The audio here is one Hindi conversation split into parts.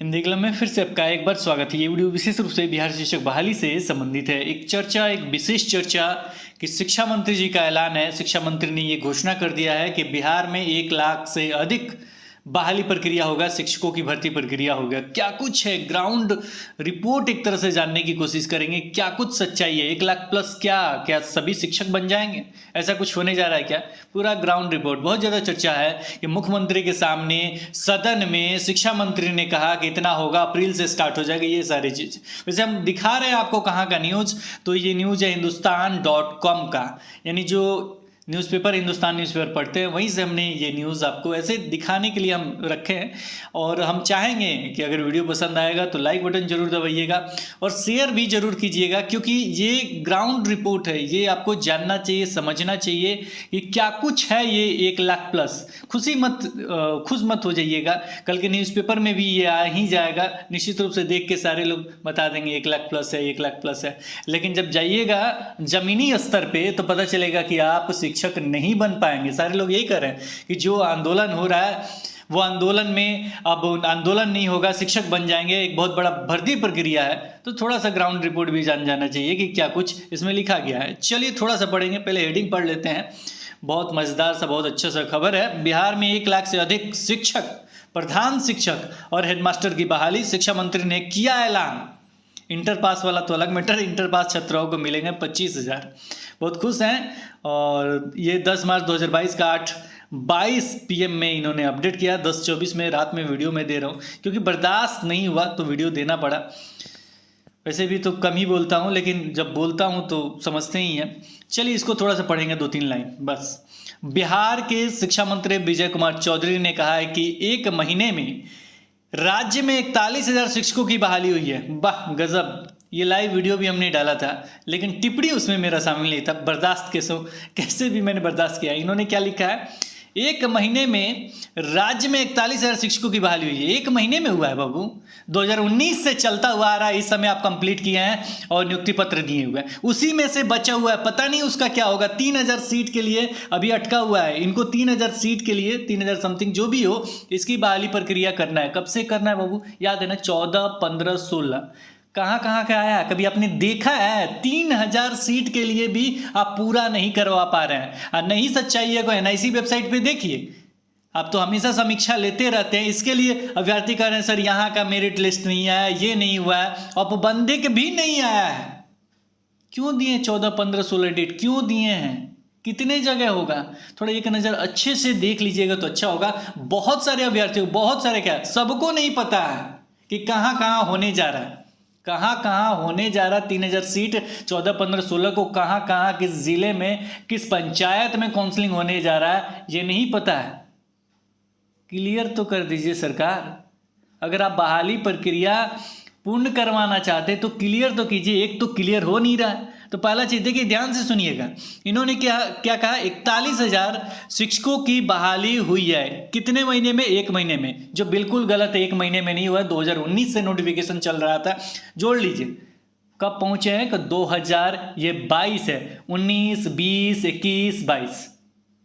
हिंदी क्लब में फिर से आपका एक बार स्वागत है। ये वीडियो विशेष रूप से बिहार शिक्षक बहाली से संबंधित है। एक विशेष चर्चा कि शिक्षा मंत्री जी का ऐलान है। शिक्षा मंत्री ने ये घोषणा कर दिया है कि बिहार में 1 लाख से अधिक बहाली प्रक्रिया होगा, शिक्षकों की भर्ती प्रक्रिया होगा। क्या कुछ है, ग्राउंड रिपोर्ट एक तरह से जानने की कोशिश करेंगे। क्या कुछ सच्चाई है, 1 लाख प्लस क्या सभी शिक्षक बन जाएंगे, ऐसा कुछ होने जा रहा है क्या? पूरा ग्राउंड रिपोर्ट। बहुत ज़्यादा चर्चा है कि मुख्यमंत्री के सामने सदन में शिक्षा मंत्री ने कहा कि इतना होगा, अप्रैल से स्टार्ट हो जाएगा, ये सारी चीज़। वैसे हम दिखा रहे हैं आपको कहाँ का न्यूज़, तो ये न्यूज़ है हिंदुस्तान.com का, यानी जो न्यूज़पेपर हिंदुस्तान न्यूज़पेपर पढ़ते हैं वहीं से हमने ये न्यूज़ आपको ऐसे दिखाने के लिए हम रखे हैं। और हम चाहेंगे कि अगर वीडियो पसंद आएगा तो लाइक बटन जरूर दबाइएगा और शेयर भी जरूर कीजिएगा, क्योंकि ये ग्राउंड रिपोर्ट है। ये आपको जानना चाहिए, समझना चाहिए कि क्या कुछ है ये 1 लाख प्लस। खुश मत हो जाइएगा, कल के न्यूज़पेपर में भी ये आ ही जाएगा। निश्चित रूप से देख के सारे लोग बता देंगे 1 लाख प्लस है, 1 लाख प्लस है। लेकिन जब जाइएगा जमीनी स्तर पे तो पता चलेगा कि आप शिक्षक नहीं बन पाएंगे। सारे लोग यही कर रहे हैं कि जो आंदोलन हो रहा है वो आंदोलन में अब आंदोलन नहीं होगा, शिक्षक बन जाएंगे, एक बहुत बड़ा भर्ती प्रक्रिया है। तो थोड़ा सा ग्राउंड रिपोर्ट भी जाना चाहिए कि क्या कुछ इसमें लिखा गया है। चलिए थोड़ा सा पढ़ेंगे, पहले हेडिंग पढ़ लेते हैं। बहुत मजेदार सा, बहुत अच्छा सा खबर है। बिहार में 1 लाख से अधिक शिक्षक, प्रधान शिक्षक और हेडमास्टर की बहाली, शिक्षा मंत्री ने किया ऐलान। इंटर पास वाला तो अलग मैटर, इंटर पास छात्राओं को मिलेंगे 25,000। बहुत खुश हैं। और ये 10 मार्च 2022 का 8:22 PM में इन्होंने अपडेट किया। 10:24 में रात में वीडियो में दे रहा हूँ, क्योंकि बर्दाश्त नहीं हुआ तो वीडियो देना पड़ा। वैसे भी तो कम ही बोलता हूँ, लेकिन जब बोलता हूँ तो समझते ही हैं। चलिए इसको थोड़ा सा पढ़ेंगे, 2-3 लाइन बस। बिहार के शिक्षा मंत्री विजय कुमार चौधरी ने कहा है कि 1 महीने में राज्य में 41,000 शिक्षकों की बहाली हुई है। वाह गजब। ये लाइव वीडियो भी हमने डाला था, लेकिन टिप्पणी उसमें मेरा शामिल नहीं था। बर्दाश्त कैसे भी मैंने बर्दाश्त किया। इन्होंने क्या लिखा है, 1 महीने में राज्य में 41,000 शिक्षकों की बहाली हुई है। 1 महीने में हुआ है बाबू, 2019 से चलता हुआ आ रहा है। इस समय आप कंप्लीट किए हैं और नियुक्ति पत्र दिए हुए हैं, उसी में से बचा हुआ है। पता नहीं उसका क्या होगा। 3,000 सीट के लिए अभी अटका हुआ है। इनको 3,000 सीट के लिए, 3,000 समथिंग जो भी हो, इसकी बहाली प्रक्रिया करना है। कब से करना है बाबू, याद है ना? 14, 15, 16 कहाँ कहाँ का आया, कभी आपने देखा है? 3,000 सीट के लिए भी आप पूरा नहीं करवा पा रहे हैं। और नहीं सच्चाई है को NIC वेबसाइट पे देखिए। आप तो हमेशा समीक्षा लेते रहते हैं। इसके लिए अभ्यर्थी कह रहे हैं सर यहाँ का मेरिट लिस्ट नहीं आया, ये नहीं हुआ है, औपबंधिक भी नहीं आया है। क्यों दिए 14, 15, 16 डेट क्यों दिए हैं? कितने जगह होगा? थोड़ा एक नज़र अच्छे से देख लीजिएगा तो अच्छा होगा। बहुत सारे अभ्यर्थियों, बहुत सारे, क्या सबको नहीं पता है कि कहाँ कहाँ होने जा रहा है, कहाँ कहाँ होने जा रहा। 3,000 सीट 14, 15, 16 को कहाँ कहाँ, किस जिले में, किस पंचायत में काउंसलिंग होने जा रहा है, ये नहीं पता है। क्लियर तो कर दीजिए सरकार। अगर आप बहाली प्रक्रिया पूर्ण करवाना चाहते तो क्लियर तो कीजिए। एक तो क्लियर हो नहीं रहा है। तो पहला चीज देखिए, ध्यान से सुनिएगा। इन्होंने क्या कहा, 41,000 शिक्षकों की बहाली हुई है। कितने महीने में? 1 महीने में, जो बिल्कुल गलत है। 1 महीने में नहीं हुआ, 2019 से नोटिफिकेशन चल रहा था। जोड़ लीजिए कब पहुंचे हैं, 2022 है। 19, 20, 21, 22,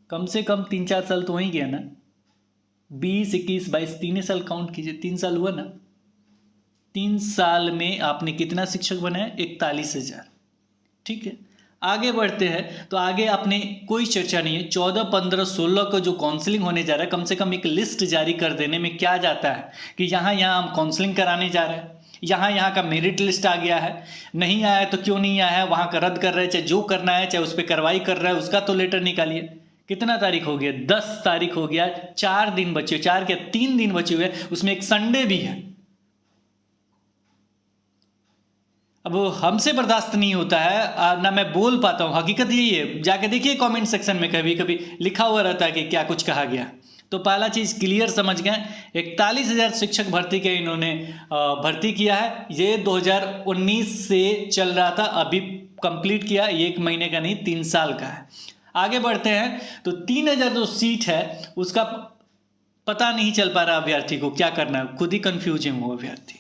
कम से कम 3-4 साल तो हो ही गया ना। 20, 21, 22, 3 साल काउंट कीजिए, 3 साल हुआ ना। 3 साल में आपने कितना शिक्षक बनाया? 41,000। ठीक है, आगे बढ़ते हैं। तो आगे आपने कोई चर्चा नहीं है। 14, 15, 16 को जो काउंसलिंग होने जा रहा है, कम से कम एक लिस्ट जारी कर देने में क्या जाता है कि यहाँ हम काउंसलिंग कराने जा रहे हैं, यहाँ का मेरिट लिस्ट आ गया है। नहीं आया तो क्यों नहीं आया है, वहाँ का रद्द कर रहे हैं, चाहे जो करना है, चाहे उस पर कार्रवाई कर रहा है, उसका तो लेटर निकालिए। कितना तारीख हो गया? 10 तारीख हो गया। 4 दिन बचे, 4 के 3 दिन बचे हुए, उसमें एक संडे भी है। अब हमसे बर्दाश्त नहीं होता है ना, मैं बोल पाता हूँ। हकीकत यही है। जाके देखिए कमेंट सेक्शन में, कभी कभी लिखा हुआ रहता है कि क्या कुछ कहा गया। तो पहला चीज़ क्लियर समझ गए। 41,000 शिक्षक भर्ती के इन्होंने भर्ती किया है। ये 2019 से चल रहा था, अभी कंप्लीट किया। 1 महीने का नहीं, 3 साल का है। आगे बढ़ते हैं। तो 3,000 जो सीट है उसका पता नहीं चल पा रहा अभ्यर्थी को क्या करना है, खुद ही कंफ्यूजिंग हो अभ्यर्थी।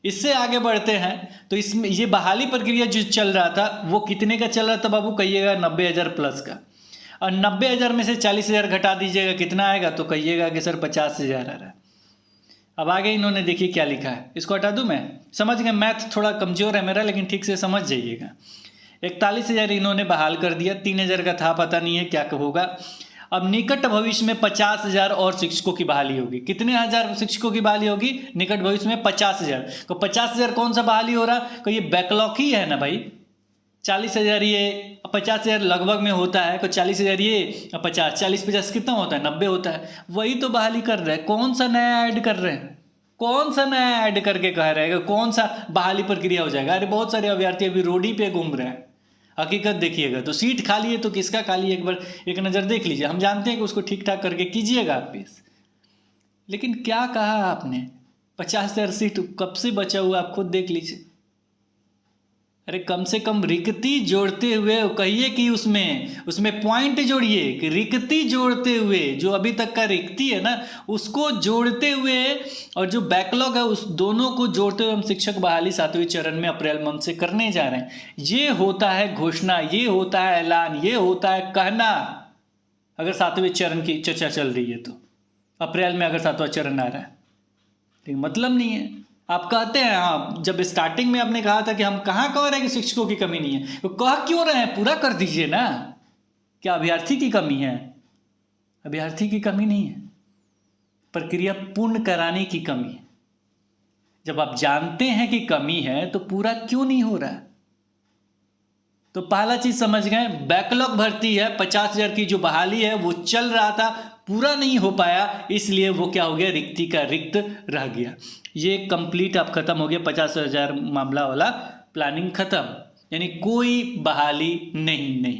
इससे आगे बढ़ते हैं तो इसमें ये बहाली प्रक्रिया जो चल रहा था वो कितने का चल रहा था बाबू, कहिएगा 90,000 प्लस का। और 90,000 में से 40,000 घटा दीजिएगा, कितना आएगा? तो कहिएगा कि सर 50,000 आ रहा है। अब आगे इन्होंने देखिए क्या लिखा है, इसको हटा दूं मैं, समझ गए, मैथ थोड़ा कमज़ोर है मेरा, लेकिन ठीक से समझ जाइएगा। 41,000 इन्होंने बहाल कर दिया, 3,000 का था, पता नहीं है क्या होगा। अब निकट भविष्य में 50,000 और शिक्षकों की बहाली होगी। कितने हजार शिक्षकों की बहाली होगी निकट भविष्य में? 50,000। तो 50,000 कौन सा बहाली हो रहा? तो ये बैकलॉग ही है ना भाई। 40,000 ये, 50,000 लगभग में होता है, तो 40,000 ये, 50, 40-50 कितना होता है? 90 होता है। वही तो बहाली कर रहे हैं। कौन सा नया ऐड कर रहे हैं? कौन सा नया ऐड करके कह रहे हैं? कौन सा बहाली प्रक्रिया हो जाएगा? अरे बहुत सारे अभ्यर्थी अभी रोड ही पे घूम रहे हैं। हकीकत देखिएगा तो सीट खाली है तो किसका खाली है, एक बार एक नज़र देख लीजिए। हम जानते हैं कि उसको ठीक ठाक करके कीजिएगा आप पेश, लेकिन क्या कहा आपने? 50,000 सीट कब से बचा हुआ आप खुद देख लीजिए। अरे कम से कम रिक्ति जोड़ते हुए कहिए कि उसमें पॉइंट जोड़िए कि रिक्ति जोड़ते हुए, जो अभी तक का रिक्ति है ना उसको जोड़ते हुए, और जो बैकलॉग है उस दोनों को जोड़ते हुए हम शिक्षक बहाली 7वें चरण में अप्रैल मंथ से करने जा रहे हैं। ये होता है घोषणा, ये होता है ऐलान, ये होता है कहना। अगर 7वें चरण की चर्चा चल रही है तो अप्रैल में अगर 7वां चरण आ रहा है, लेकिन मतलब नहीं है। आप कहते हैं, हाँ जब स्टार्टिंग में आपने कहा था कि हम कहाँ कह रहे हैं कि शिक्षकों की कमी नहीं है, तो कह क्यों रहे हैं? पूरा कर दीजिए ना। क्या अभ्यर्थी की कमी है? अभ्यर्थी की कमी नहीं है, प्रक्रिया पूर्ण कराने की कमी है। जब आप जानते हैं कि कमी है तो पूरा क्यों नहीं हो रहा है? तो पहला चीज समझ गए, बैकलॉग भर्ती है। 50,000 की जो बहाली है वो चल रहा था, पूरा नहीं हो पाया, इसलिए वो क्या हो गया? रिक्ति का रिक्त रह गया। ये कंप्लीट आप खत्म हो गया। 50,000 मामला वाला प्लानिंग खत्म, यानी कोई बहाली नहीं,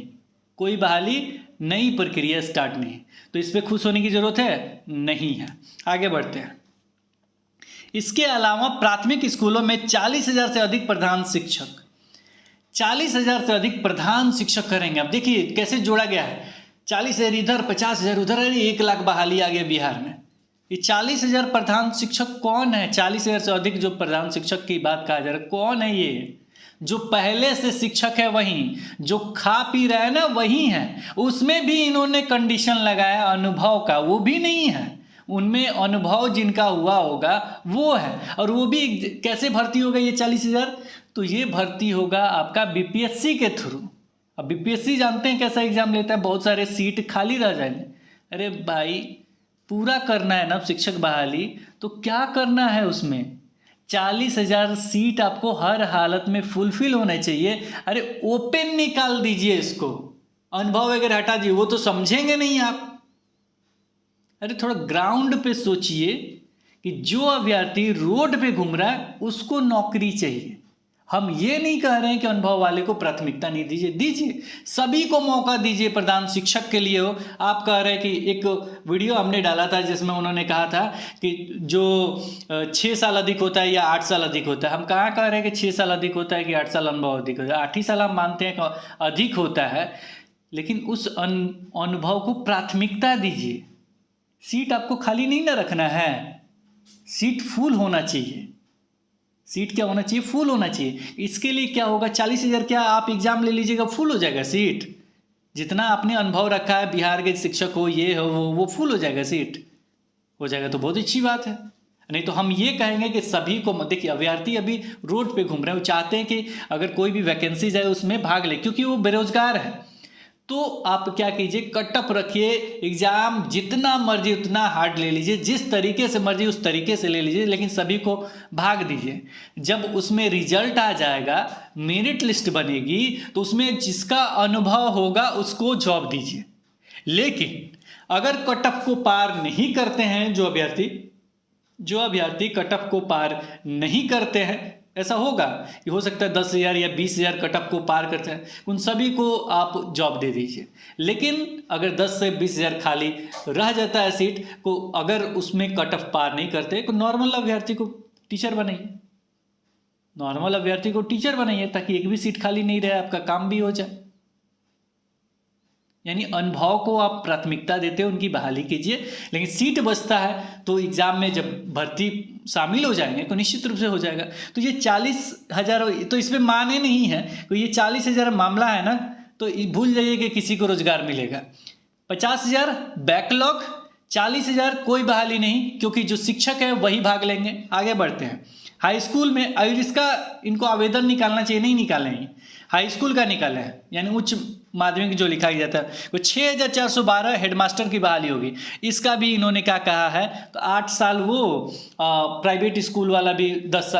कोई बहाली, नई प्रक्रिया स्टार्ट नहीं। तो इस पर खुश होने की जरूरत है? नहीं है। आगे बढ़ते हैं। इसके अलावा प्राथमिक स्कूलों में 40,000 से अधिक प्रधान शिक्षक, 40,000 से अधिक प्रधान शिक्षक करेंगे। अब देखिए कैसे जोड़ा गया है, 40,000 इधर, 50,000 उधर, 1 लाख बहाली आ गया बिहार में। ये 40,000 प्रधान शिक्षक कौन है? 40,000 से अधिक जो प्रधान शिक्षक की बात कहा जा रहा है, कौन है ये? जो पहले से शिक्षक है वही, जो खा पी रहे हैं ना वही है। उसमें भी इन्होंने कंडीशन लगाया अनुभव का, वो भी नहीं है। उनमें अनुभव जिनका हुआ होगा वो है, और वो भी कैसे भर्ती होगा ये 40,000? तो ये भर्ती होगा आपका बीपीएससी के थ्रू। अब बीपीएससी जानते हैं कैसा एग्जाम लेता है, बहुत सारे सीट खाली रह जाएंगे। अरे भाई पूरा करना है ना शिक्षक बहाली, तो क्या करना है उसमें? 40,000 सीट आपको हर हालत में फुलफिल होना चाहिए। अरे ओपन निकाल दीजिए इसको, अनुभव वगैरह हटा दीजिए, वो तो समझेंगे नहीं आप। अरे थोड़ा ग्राउंड पे सोचिए कि जो अभ्यर्थी रोड पे घूम रहा है उसको नौकरी चाहिए। हम ये नहीं कह रहे हैं कि अनुभव वाले को प्राथमिकता नहीं दीजिए, सभी को मौका दीजिए। प्रधान शिक्षक के लिए हो, आप कह रहे हैं कि एक वीडियो हमने डाला था जिसमें उन्होंने कहा था कि जो 6 साल अधिक होता है या 8 साल अधिक होता है। हम कहाँ कह रहे हैं कि 6 साल अधिक होता है कि 8 साल अनुभव अधिक होता है? 8 ही साल हम मानते हैं कि अधिक होता है, लेकिन उस अनुभव को प्राथमिकता दीजिए। सीट आपको खाली नहीं ना रखना है, सीट फुल होना चाहिए। सीट क्या होना चाहिए? फुल होना चाहिए। इसके लिए क्या होगा? 40,000 क्या आप एग्जाम ले लीजिएगा, फुल हो जाएगा सीट। जितना आपने अनुभव रखा है, बिहार के शिक्षक हो, ये हो वो फुल हो जाएगा, सीट हो जाएगा, तो बहुत अच्छी बात है। नहीं तो हम ये कहेंगे कि सभी को, देखिए अभ्यर्थी अभी रोड पे घूम रहे हैं, वो चाहते हैं कि अगर कोई भी वैकेंसी जाए उसमें भाग ले, क्योंकि वो बेरोजगार है। तो आप क्या कीजिए, कटअप रखिए, एग्जाम जितना मर्जी उतना हार्ड ले लीजिए, जिस तरीके से मर्जी उस तरीके से ले लीजिए, लेकिन सभी को भाग दीजिए। जब उसमें रिजल्ट आ जाएगा, मेरिट लिस्ट बनेगी, तो उसमें जिसका अनुभव होगा उसको जॉब दीजिए। लेकिन अगर कटअप को पार नहीं करते हैं जो अभ्यर्थी कटअप को पार नहीं करते हैं, ऐसा होगा कि हो सकता है 10,000 या 20,000 कटअप को पार करते हैं, उन सभी को आप जॉब दे दीजिए। लेकिन अगर 10 से 20,000 खाली रह जाता है सीट को, अगर उसमें कटअप पार नहीं करते, तो नॉर्मल अभ्यर्थी को टीचर बनाइए, ताकि एक भी सीट खाली नहीं रहे, आपका काम भी हो जाए। यानी अनुभव को आप प्राथमिकता देते हो, उनकी बहाली कीजिए। लेकिन सीट बचता है तो एग्जाम में जब भर्ती शामिल हो जाएंगे तो निश्चित रूप से हो जाएगा। तो ये 40,000 तो इसमें माने नहीं है, तो ये 40,000 मामला है ना, तो भूल जाइए कि किसी को रोजगार मिलेगा। 50,000 बैकलॉग, 40,000 कोई बहाली नहीं, क्योंकि जो शिक्षक है वही भाग लेंगे। आगे बढ़ते हैं। हाई स्कूल में, और इसका इनको आवेदन निकालना चाहिए, नहीं निकाले हैं, हाई स्कूल का निकाला है, यानी उच्च माध्यमिक जो लिखा जाता है, वो 6,412 हेडमास्टर की बहाली होगी। इसका भी इन्होंने क्या कहा है, तो 8 साल वो प्राइवेट स्कूल वाला भी 10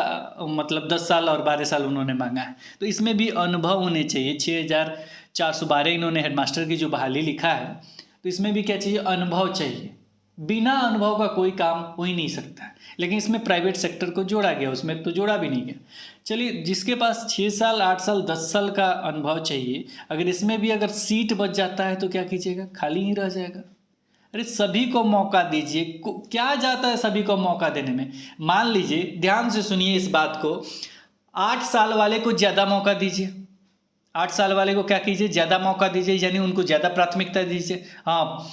साल और 12 साल उन्होंने मांगा है। तो इसमें भी अनुभव होने चाहिए। 6,412 इन्होंने हेडमास्टर की जो बहाली लिखा है, तो इसमें भी क्या चाहिए, अनुभव चाहिए। बिना अनुभव का कोई काम हो ही नहीं सकता है, लेकिन इसमें प्राइवेट सेक्टर को जोड़ा गया, उसमें तो जोड़ा भी नहीं गया। चलिए, जिसके पास 6 साल 8 साल 10 साल का अनुभव चाहिए, अगर इसमें भी अगर सीट बच जाता है तो क्या कीजिएगा, खाली ही रह जाएगा। अरे सभी को मौका दीजिए, क्या जाता है सभी को मौका देने में। मान लीजिए, ध्यान से सुनिए इस बात को, 8 साल वाले को ज़्यादा मौका दीजिए। 8 साल वाले को क्या कीजिए, ज़्यादा मौका दीजिए, यानी उनको ज़्यादा प्राथमिकता दीजिए। हाँ,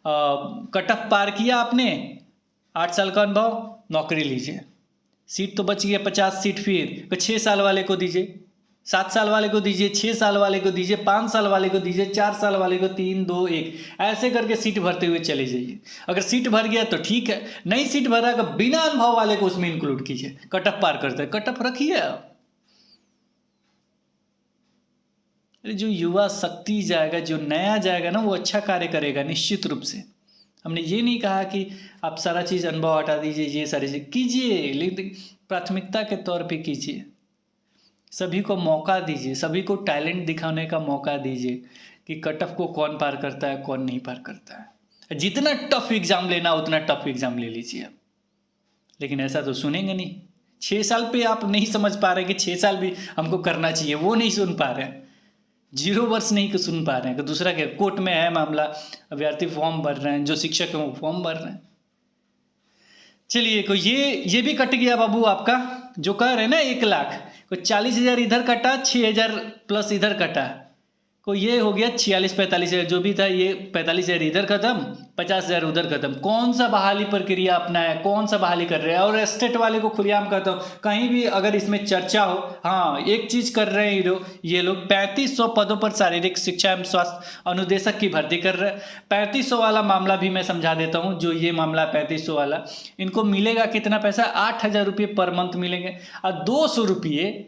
कट ऑफ पार किया आपने, 8 साल का अनुभव, नौकरी लीजिए। सीट तो बच गया 50 सीट, फिर 6 साल वाले को दीजिए, 7 साल वाले को दीजिए, 6 साल वाले को दीजिए, 5 साल वाले को दीजिए, 4 साल वाले को, 3 2 1, ऐसे करके सीट भरते हुए चले जाइए। अगर सीट भर गया तो ठीक है, नहीं सीट भरा तो बिना अनुभव वाले को उसमें इंक्लूड कीजिए। कट ऑफ पार करते हैं, कट ऑफ रखिए। अरे जो युवा शक्ति जाएगा, जो नया जाएगा ना, वो अच्छा कार्य करेगा निश्चित रूप से। हमने ये नहीं कहा कि आप सारा चीज़ अनुभव हटा दीजिए, ये सारी चीज़ कीजिए, लेकिन प्राथमिकता के तौर पे कीजिए। सभी को मौका दीजिए, सभी को टैलेंट दिखाने का मौका दीजिए कि कट ऑफ को कौन पार करता है, कौन नहीं पार करता है। जितना टफ एग्ज़ाम लेना उतना टफ एग्ज़ाम ले लीजिए। लेकिन ऐसा तो सुनेंगे नहीं। 6 साल पे आप नहीं समझ पा रहे कि 6 साल भी हमको करना चाहिए, वो नहीं सुन पा रहे हैं। 0 वर्ष नहीं सुन पा रहे हैं कि दूसरा क्या, कोर्ट में है मामला, अभ्यर्थी फॉर्म भर रहे हैं, जो शिक्षक हैं वो फॉर्म भर रहे हैं। चलिए, को ये भी कट गया बाबू आपका, जो कह रहे हैं ना 1 लाख को 40,000 इधर कटा, 6,000 प्लस इधर कटा, को ये हो गया 46-45,000 जो भी था, ये 45,000 इधर खत्म, 50,000 उधर खत्म। कौन सा बहाली प्रक्रिया अपना है, कौन सा बहाली कर रहे हैं। और स्टेट वाले को खुलेआम कहता हूँ, कहीं भी अगर इसमें चर्चा हो, हाँ एक चीज़ कर रहे हैं ये लोग 3500 पदों पर शारीरिक शिक्षा एवं स्वास्थ्य अनुदेशक की भर्ती कर रहे हैं। 3500 वाला मामला भी मैं समझा देता हूँ। जो ये मामला 3500 वाला, इनको मिलेगा कितना पैसा, 8,000 रुपये पर मंथ मिलेंगे, और 200 रुपये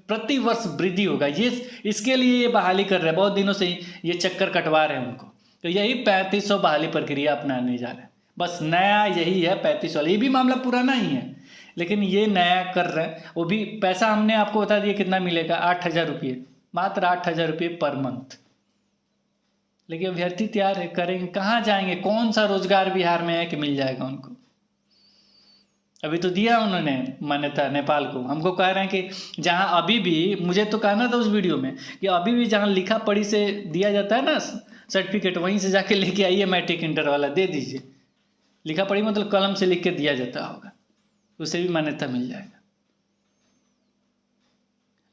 प्रति वर्ष वृद्धि होगा। ये इसके लिए ये बहाली कर रहे हैं, बहुत दिनों से ये चक्कर कटवा रहे हैं उनको। तो यही 3500 बहाली प्रक्रिया अपनाने जा रहे हैं। बस नया यही है 3500 वाला। ये भी मामला पुराना ही है, लेकिन ये नया कर रहे हैं। वो भी पैसा हमने आपको बता दिया कितना मिलेगा, 8,000 रुपये, मात्र 8,000 रुपये पर मंथ। लेकिन अभ्यर्थी तैयार है, करेंगे, कहाँ जाएंगे, कौन सा रोजगार बिहार में है कि मिल जाएगा उनको। अभी तो दिया उन्होंने मान्यता नेपाल को। हमको कह रहे हैं कि जहाँ अभी भी, मुझे तो कहना था उस वीडियो में कि अभी भी जहाँ लिखा पढ़ी से दिया जाता है ना सर्टिफिकेट, वहीं से जाके लेके आइए, मैट्रिक इंटर वाला दे दीजिए। लिखा पढ़ी मतलब कलम से लिख के दिया जाता होगा, उसे भी मान्यता मिल जाएगा।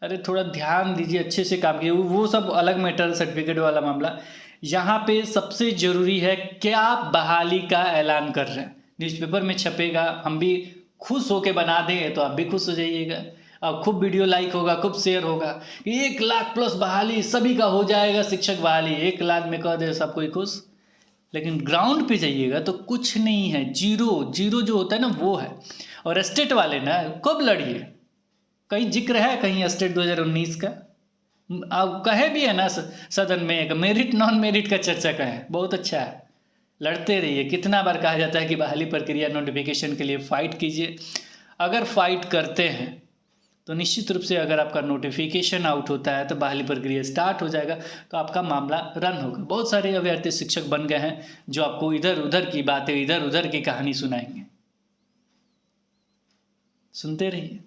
अरे थोड़ा ध्यान दीजिए, अच्छे से काम कीजिए। वो सब अलग मैटर, सर्टिफिकेट वाला मामला। यहाँ पे सबसे जरूरी है क्या बहाली का ऐलान कर रहे हैं, न्यूज़पेपर में छपेगा, हम भी खुश होके बना दें तो आप भी खुश हो जाइएगा, और खूब वीडियो लाइक होगा, खूब शेयर होगा कि 1 लाख प्लस बहाली सभी का हो जाएगा, शिक्षक बहाली 1 लाख में कह दे सब कोई खुश। लेकिन ग्राउंड पे जाइएगा तो कुछ नहीं है, जीरो जो होता है ना वो है। और स्टेट वाले ना कब लड़िए, कहीं जिक्र है कहीं स्टेट 2019 का, अब कहे भी है ना सदन में, मेरिट नॉन मेरिट का चर्चा का है, बहुत अच्छा है, लड़ते रहिए। कितना बार कहा जाता है कि बहाली प्रक्रिया नोटिफिकेशन के लिए फाइट कीजिए। अगर फाइट करते हैं तो निश्चित रूप से अगर आपका नोटिफिकेशन आउट होता है तो बहाली प्रक्रिया स्टार्ट हो जाएगा, तो आपका मामला रन होगा। बहुत सारे अभ्यर्थी शिक्षक बन गए हैं जो आपको इधर उधर की बातें, इधर उधर की कहानी सुनाएंगे। सुनते रहिए,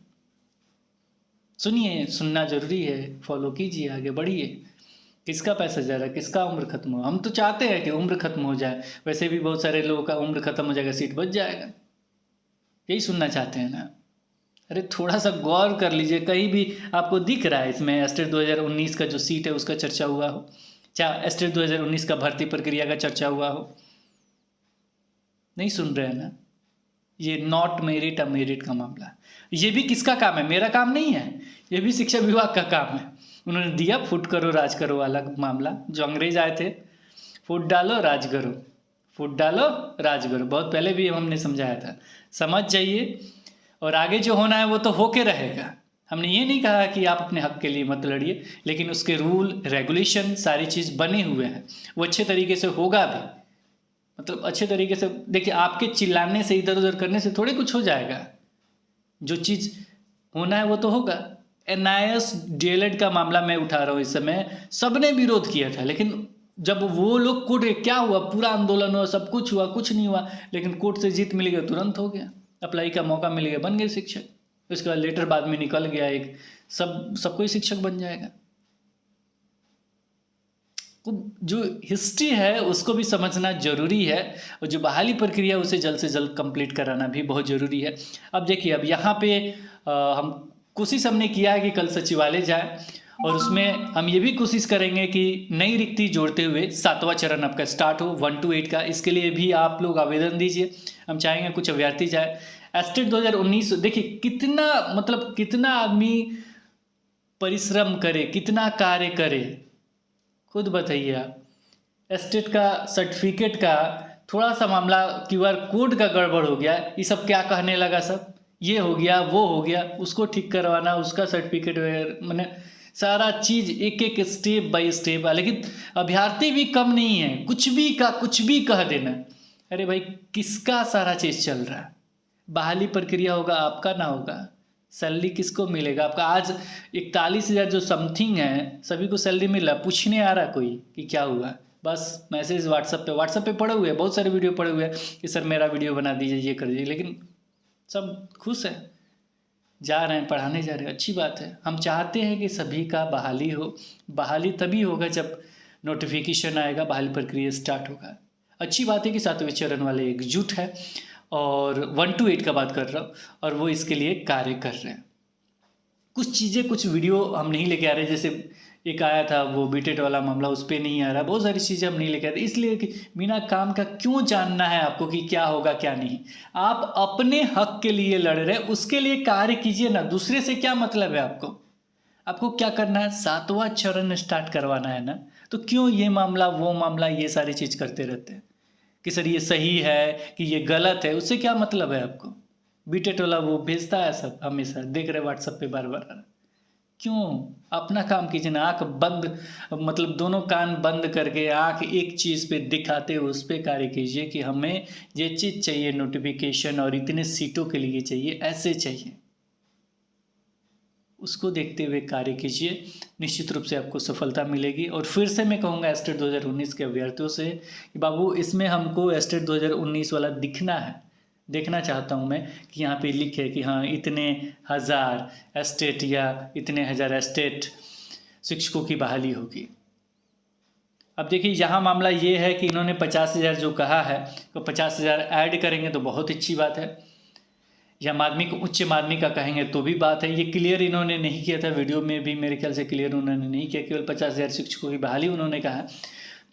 सुनिए, सुनना जरूरी है, फॉलो कीजिए, आगे बढ़िए। किसका पैसा जा रहा है, किसका उम्र खत्म हो। हम तो चाहते हैं कि उम्र खत्म हो जाए, वैसे भी बहुत सारे लोगों का उम्र खत्म हो जाएगा, सीट बच जाएगा, यही सुनना चाहते हैं ना। अरे थोड़ा सा गौर कर लीजिए, कहीं भी आपको दिख रहा है इसमें स्टेट 2019 का जो सीट है उसका चर्चा हुआ हो, चाहे स्टेट 2019 का भर्ती प्रक्रिया का चर्चा हुआ हो, नहीं सुन रहे हैं ना। ये नॉट मेरिट और मेरिट का मामला, ये भी किसका काम है, मेरा काम नहीं है, ये भी शिक्षा विभाग का काम है। उन्होंने दिया फुट करो राज करो वाला मामला, जो अंग्रेज आए थे, फुट डालो राज करो, फूट डालो राज करो, बहुत पहले भी हमने समझाया था। समझ जाइए और आगे जो होना है वो तो होके रहेगा। हमने ये नहीं कहा कि आप अपने हक के लिए मत लड़िए, लेकिन उसके रूल रेगुलेशन सारी चीज़ बने हुए हैं, वो अच्छे तरीके से होगा भी। मतलब अच्छे तरीके से देखिए, आपके चिल्लाने से इधर उधर करने से थोड़े कुछ हो जाएगा। जो चीज़ होना है वो तो होगा। NIS DLED का मामला मैं उठा रहा हूँ इस समय, सबने विरोध किया था, लेकिन जब वो लोग कोर्ट, क्या हुआ, पूरा आंदोलन हुआ, सब कुछ हुआ, कुछ नहीं हुआ, लेकिन कोर्ट से जीत मिल गया, तुरंत हो गया, अप्लाई का मौका मिल गया, बन गए शिक्षक। उसके बाद लेटर बाद में निकल गया एक, सब कोई शिक्षक बन जाएगा। जो हिस्ट्री है उसको भी समझना जरूरी है, और जो बहाली प्रक्रिया उसे जल्द से जल्द कंप्लीट कराना भी बहुत ज़रूरी है। अब देखिए, अब यहाँ पे हम कोशिश हमने किया है कि कल सचिवालय जाए, और उसमें हम ये भी कोशिश करेंगे कि नई रिक्ति जोड़ते हुए 7वां चरण आपका स्टार्ट हो 1 to 8 का। इसके लिए भी आप लोग आवेदन दीजिए, हम चाहेंगे कुछ अभ्यर्थी जाए। एस्टेट 2019 देखिए कितना, मतलब कितना आदमी परिश्रम करे, कितना कार्य करे, खुद बताइए आप। एस्टेट का सर्टिफिकेट का थोड़ा सा मामला, QR कोड का गड़बड़ हो गया, ये सब क्या कहने लगा, सब ये हो गया वो हो गया, उसको ठीक करवाना, उसका सर्टिफिकेट वगैरह, मैंने सारा चीज़ एक एक स्टेप बाय स्टेप है। लेकिन अभ्यर्थी भी कम नहीं है, कुछ भी का कुछ भी कह देना। अरे भाई, किसका सारा चीज़ चल रहा है? बहाली प्रक्रिया होगा, आपका ना होगा, सैलरी किसको मिलेगा आपका? आज 41,000 जो समथिंग है, सभी को सैलरी मिल रहा, पूछने आ रहा कोई कि क्या हुआ? बस मैसेज व्हाट्सएप पे पड़े हुए हैं, बहुत सारे वीडियो पड़े हुए हैं कि सर मेरा वीडियो बना दीजिए, ये कर दीजिए, लेकिन सब खुश है, जा रहे हैं, पढ़ाने जा रहे हैं, अच्छी बात है। हम चाहते हैं कि सभी का बहाली हो। बहाली तभी होगा जब नोटिफिकेशन आएगा, बहाली प्रक्रिया स्टार्ट होगा। अच्छी बात है कि 7वें चरण वाले एकजुट है, और 1 to 8 का बात कर रहा हूँ, और वो इसके लिए कार्य कर रहे हैं। कुछ चीज़ें, कुछ वीडियो हम नहीं लेके आ रहे, जैसे एक आया था वो बीटेट वाला मामला, उस पर नहीं आ रहा, बहुत सारी चीज़ें हम नहीं लेके आ रहे, इसलिए कि बिना काम का क्यों जानना है आपको कि क्या होगा क्या नहीं। आप अपने हक के लिए लड़ रहे, उसके लिए कार्य कीजिए ना, दूसरे से क्या मतलब है आपको क्या करना है? 7वां चरण स्टार्ट करवाना है ना, तो क्यों ये मामला वो मामला ये सारी चीज़ करते रहते हैं कि सर ये सही है कि ये गलत है? उससे क्या मतलब है आपको? बीटेट वाला वो भेजता है, सब हमेशा देख रहे व्हाट्सएप पे बार बार। क्यों? अपना काम कीजिए ना, आँख बंद, मतलब दोनों कान बंद करके आँख एक चीज़ पे दिखाते हुए उस पर कार्य कीजिए कि हमें ये चीज़ चाहिए, नोटिफिकेशन, और इतने सीटों के लिए चाहिए, ऐसे चाहिए, उसको देखते हुए कार्य कीजिए, निश्चित रूप से आपको सफलता मिलेगी। और फिर से मैं कहूँगा एस्टेट 2019 के अभ्यर्थियों से कि बाबू, इसमें हमको एस्टेट 2019 वाला दिखना है, देखना चाहता हूँ मैं कि यहाँ पे लिखे कि हाँ इतने हज़ार एस्टेट या इतने हज़ार एस्टेट शिक्षकों की बहाली होगी। अब देखिए, यहाँ मामला ये है कि इन्होंने 50,000 जो कहा है, तो 50,000 ऐड करेंगे तो बहुत अच्छी बात है, या माध्यमिक उच्च माध्यमिक का कहेंगे तो भी बात है। ये क्लियर इन्होंने नहीं किया था, वीडियो में भी मेरे ख्याल से क्लियर उन्होंने नहीं किया, केवल 50,000 शिक्षकों की बहाली उन्होंने कहा।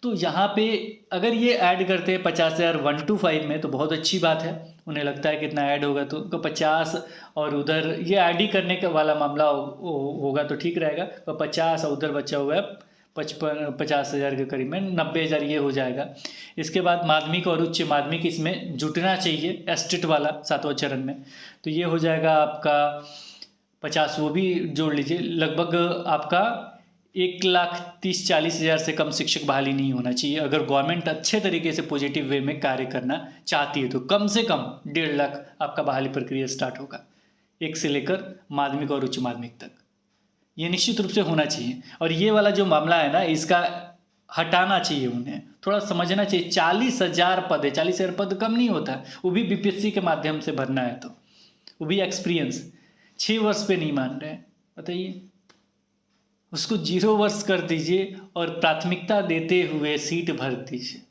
तो यहाँ पे अगर ये ऐड करते हैं 50,000 1 to 5 में तो बहुत अच्छी बात है। उन्हें लगता है कितना ऐड होगा तो 50, और उधर ये ऐड ही करने का वाला मामला होगा तो ठीक रहेगा। तो 50 और उधर बचा हुआ है 50,000 के करीब में 90,000 ये हो जाएगा। इसके बाद माध्यमिक और उच्च माध्यमिक इसमें जुटना चाहिए, एस्टेट वाला 7वां चरण में, तो ये हो जाएगा आपका 50, वो भी जोड़ लीजिए। लगभग आपका 1,30,40,000 से कम शिक्षक बहाली नहीं होना चाहिए। अगर गवर्नमेंट अच्छे तरीके से पॉजिटिव वे में कार्य करना चाहती है तो कम से कम 1.5 लाख आपका बहाली प्रक्रिया स्टार्ट होगा, 1 से लेकर माध्यमिक और उच्च माध्यमिक तक। ये निश्चित रूप से होना चाहिए। और ये वाला जो मामला है ना, इसका हटाना चाहिए, उन्हें थोड़ा समझना चाहिए। 40,000 पद है, 40,000 पद कम नहीं होता, वो भी BPSC के माध्यम से भरना है, तो वो भी एक्सपीरियंस 6 वर्ष पे नहीं मान रहे हैं, बताइए। उसको 0 वर्ष कर दीजिए और प्राथमिकता देते हुए सीट भर दीजिए।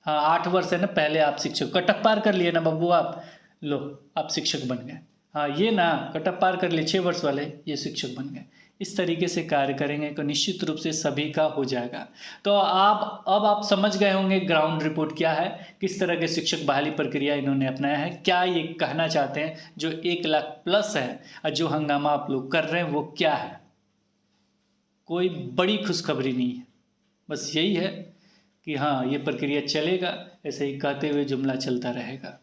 हाँ, 8 वर्ष है ना, पहले आप शिक्षक कटअप पार कर लिए ना बाबू, आप लो आप शिक्षक बन गए। हाँ, ये ना कटअप पार कर लिए 6 वर्ष वाले, ये शिक्षक बन गए। इस तरीके से कार्य करेंगे तो निश्चित रूप से सभी का हो जाएगा। तो अब आप समझ गए होंगे ग्राउंड रिपोर्ट क्या है, किस तरह के शिक्षक बहाली प्रक्रिया इन्होंने अपनाया है, क्या ये कहना चाहते हैं जो 1 लाख प्लस है, और जो हंगामा आप लोग कर रहे हैं वो क्या है। कोई बड़ी खुशखबरी नहीं है, बस यही है कि हाँ ये प्रक्रिया चलेगा, ऐसे ही कहते हुए जुमला चलता रहेगा।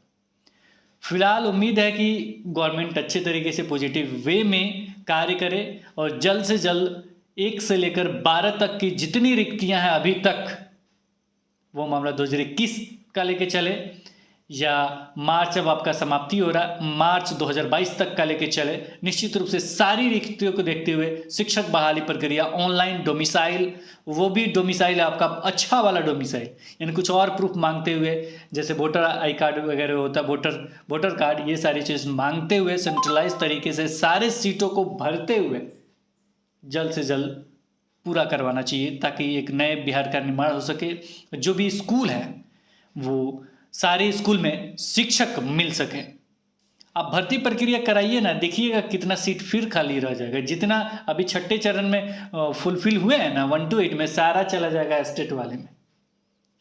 फिलहाल उम्मीद है कि गवर्नमेंट अच्छे तरीके से पॉजिटिव वे में कार्य करे और जल्द से जल्द 1 से लेकर 12 तक की जितनी रिक्तियां हैं अभी तक, वो मामला 2021 का लेके चले, या मार्च अब आपका समाप्ति हो रहा, मार्च 2022 तक का लेके चले। निश्चित रूप से सारी रिक्तियों को देखते हुए शिक्षक बहाली प्रक्रिया ऑनलाइन डोमिसाइल, वो भी डोमिसाइल आपका अच्छा वाला डोमिसाइल, यानी कुछ और प्रूफ मांगते हुए, जैसे वोटर आई कार्ड वगैरह होता है, वोटर कार्ड, ये सारी चीज़ मांगते हुए सेंट्रलाइज तरीके से सारे सीटों को भरते हुए जल्द से जल्द पूरा करवाना चाहिए, ताकि एक नए बिहार का निर्माण हो सके। जो भी स्कूल है वो सारे स्कूल में शिक्षक मिल सके। आप भर्ती प्रक्रिया कराइए ना, देखिएगा कितना सीट फिर खाली रह जाएगा। जितना अभी छठे चरण में फुलफिल हुए हैं ना 1 to 8 में, सारा चला जाएगा स्टेट वाले में,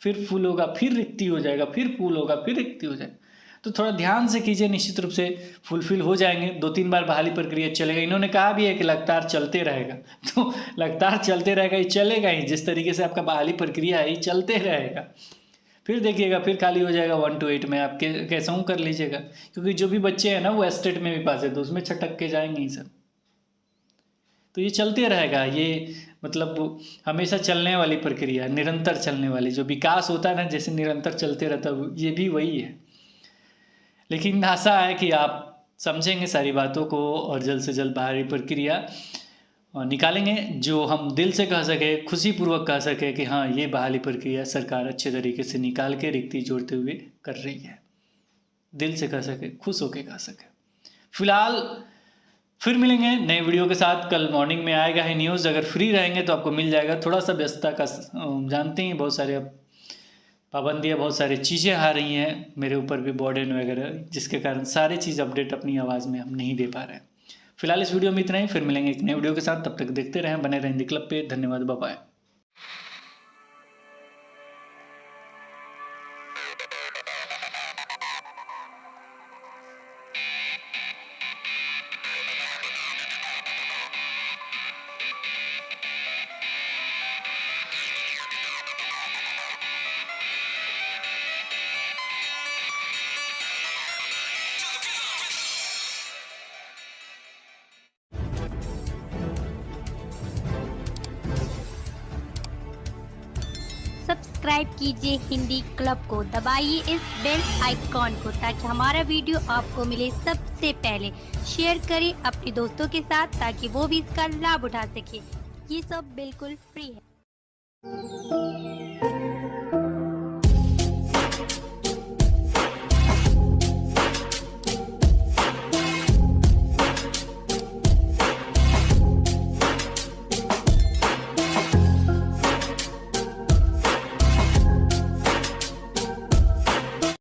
फिर फुल होगा, फिर रिक्ति हो जाएगा, फिर फुल होगा, फिर रिक्ति हो जाएगा। तो थोड़ा ध्यान से कीजिए, निश्चित रूप से फुलफिल हो जाएंगे। 2-3 बार बहाली प्रक्रिया चलेगा। इन्होंने कहा भी है कि लगातार चलते रहेगा, तो लगातार चलते रहेगा, ये चलेगा ही। जिस तरीके से आपका बहाली प्रक्रिया है ये चलते रहेगा। फिर देखिएगा फिर खाली हो जाएगा 1 to 8 में, आप कैसा हूँ कर लीजिएगा, क्योंकि जो भी बच्चे हैं ना वो स्टेट में भी पास है, तो उसमें छटक के जाएंगे ही सब। तो ये चलते रहेगा, ये मतलब हमेशा चलने वाली प्रक्रिया, निरंतर चलने वाली। जो विकास होता है ना, जैसे निरंतर चलते रहता है, ये भी वही है। लेकिन आशा है कि आप समझेंगे सारी बातों को और जल्द से जल्द बाहरी प्रक्रिया निकालेंगे, जो हम दिल से कह सके, खुशीपूर्वक कह सके कि हाँ, ये बहाली प्रक्रिया सरकार अच्छे तरीके से निकाल के रिक्ति जोड़ते हुए कर रही है। दिल से कह सके, खुश होके कह सके। फिलहाल फिर मिलेंगे नए वीडियो के साथ। कल मॉर्निंग में आएगा है न्यूज़, अगर फ्री रहेंगे तो आपको मिल जाएगा। थोड़ा सा व्यस्तता का जानते हैं, बहुत सारे अब पाबंदियाँ, बहुत सारी चीज़ें आ रही हैं मेरे ऊपर भी, बर्डन वगैरह, जिसके कारण सारी चीज़ अपडेट अपनी आवाज़ में हम नहीं दे पा रहे हैं। फिलहाल इस वीडियो में इतना ही, फिर मिलेंगे एक नए वीडियो के साथ। तब तक देखते रहें, बने रहें हिंदी क्लब पे। धन्यवाद, बाय बाय। सब्सक्राइब कीजिए हिंदी क्लब को, दबाइए इस बेल आइकॉन को ताकि हमारा वीडियो आपको मिले सबसे पहले। शेयर करें अपने दोस्तों के साथ ताकि वो भी इसका लाभ उठा सके। ये सब बिल्कुल फ्री है।